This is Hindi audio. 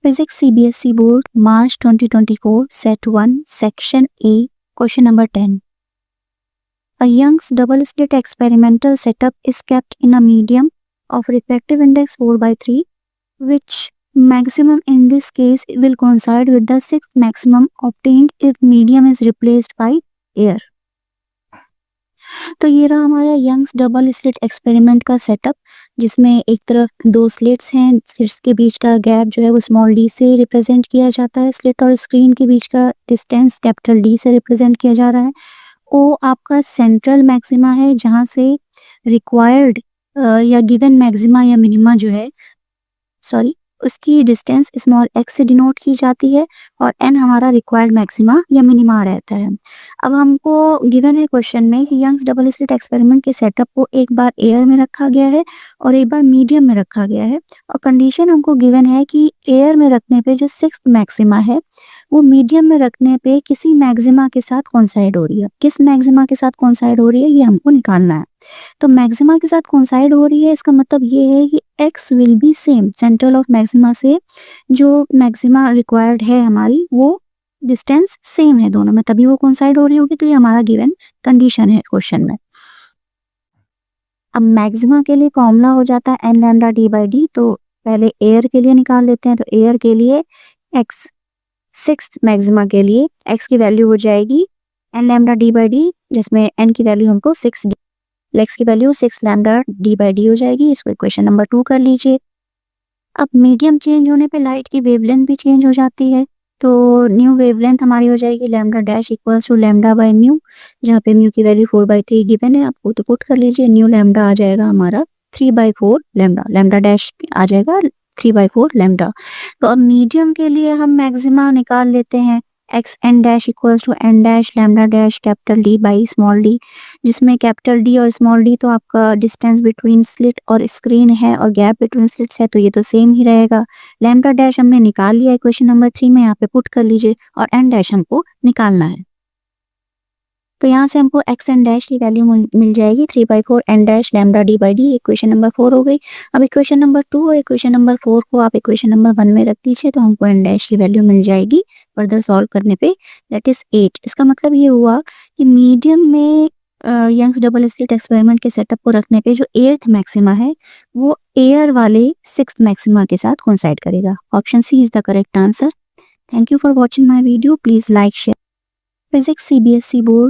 Physics CBSE Board, March 2024, Set 1, Section A, Question number 10. A Young's double-slit experimental setup is kept in a medium of refractive index 4/3, which maximum in this case will coincide with the sixth maximum obtained if medium is replaced by air. तो ये रहा हमारा यंग्स डबल स्लिट एक्सपेरिमेंट का सेटअप, जिसमें एक तरफ दो स्लिट्स हैं, स्लिट्स के बीच का गैप जो है वो स्मॉल डी से रिप्रेजेंट किया जाता है, स्लिट और स्क्रीन के बीच का डिस्टेंस कैपिटल डी से रिप्रेजेंट किया जा रहा है। ओ आपका सेंट्रल मैक्सिमा है, जहाँ से रिक्वायर्ड या गिवन मैक्सिमा या मिनिमा जो है उसकी डिस्टेंस स्मॉल एक्स से डिनोट की जाती है, और एन हमारा रिक्वायर्ड मैक्सिमा या मिनिमा रहता है। अब हमको गिवन है क्वेश्चन में कि यंग्स डबल स्लिट एक्सपेरिमेंट के सेटअप को एक बार एयर में रखा गया है और एक बार मीडियम में रखा गया है, और कंडीशन हमको गिवन है कि एयर में रखने पे जो सिक्स्थ मैक्सिमा है वो मीडियम में रखने पे किसी मैक्सिमा के साथ कोइंसाइड हो रही है। किस मैक्सिमा के साथ कोइंसाइड हो रही है ये हमको निकालना है। तो मैक्सिमा के साथ कोइंसाइड हो रही है, इसका मतलब ये है कि x will be same, central of maxima से जो मैक्सिमा रिक्वायर्ड है हमारी वो डिस्टेंस सेम है दोनों में, तभी वो कोइंसाइड हो रही होगी। तो ये हमारा गिवन कंडीशन है क्वेश्चन में। अब मैक्सिमा के लिए फॉर्मूला हो जाता है n lambda d by D. तो पहले एयर के लिए निकाल लेते हैं। तो एयर के लिए x, सिक्स्थ मैक्सिमा के लिए x की वैल्यू हो जाएगी n lambda d by D, जिसमें n की वैल्यू हमको 6 x की value 6 lambda d by D हो जाएगी। इसको इक्वेशन नंबर 2 कर लीजिए। अब मीडियम चेंज होने पे लाइट की वेवलेंथ भी चेंज हो जाती है। तो न्यू वेवलेंथ हमारी हो जाएगी lambda dash equals to lambda by mu, जहाँ पे म्यू की वैल्यू 4/3 गिवन है आपको, तो पुट कर लीजिए। न्यू लैम्डा आ जाएगा हमारा 3/4 लैम्डा, लैम्डा डैश आ जाएगा 3/4 लैम्डा। तो अब मीडियम के लिए हम मैक्सिमा निकाल लेते हैं, X N dash equals to N dash lambda dash capital D by small D, जिसमें कैपिटल डी और स्मॉल डी तो आपका डिस्टेंस बिटवीन स्लिट और स्क्रीन है और गैप बिटवीन स्लिट्स है, तो ये तो सेम ही रहेगा। लैम्डा डैश हमने निकाल लिया है क्वेश्चन नंबर 3 में, यहाँ पे पुट कर लीजिए, और एन डैश हमको निकालना है। तो यहाँ से हमको एक्स एन डैश की वैल्यू मिल जाएगी 3/4 N dash lambda D by D. Equation number 4 हो गई। अब इक्वेशन नंबर 2 और इक्वेशन नंबर 4 को आप इक्वेशन नंबर 1 में रख दीजिए, तो हमको एन डैश की वैल्यू मिल जाएगी फर्दर सॉल्व करने पे, दैट इज 8। इसका मतलब ये हुआ कि मीडियम में यंग्स डबल स्लिट एक्सपेरिमेंट के सेटअप को रखने पे जो एर्थ मैक्सिमा है वो एयर वाले सिक्स्थ मैक्सिमा के साथ कोइंसाइड करेगा। Option C is the correct answer. Thank you for watching my video. Please like, share. Physics CBSE board,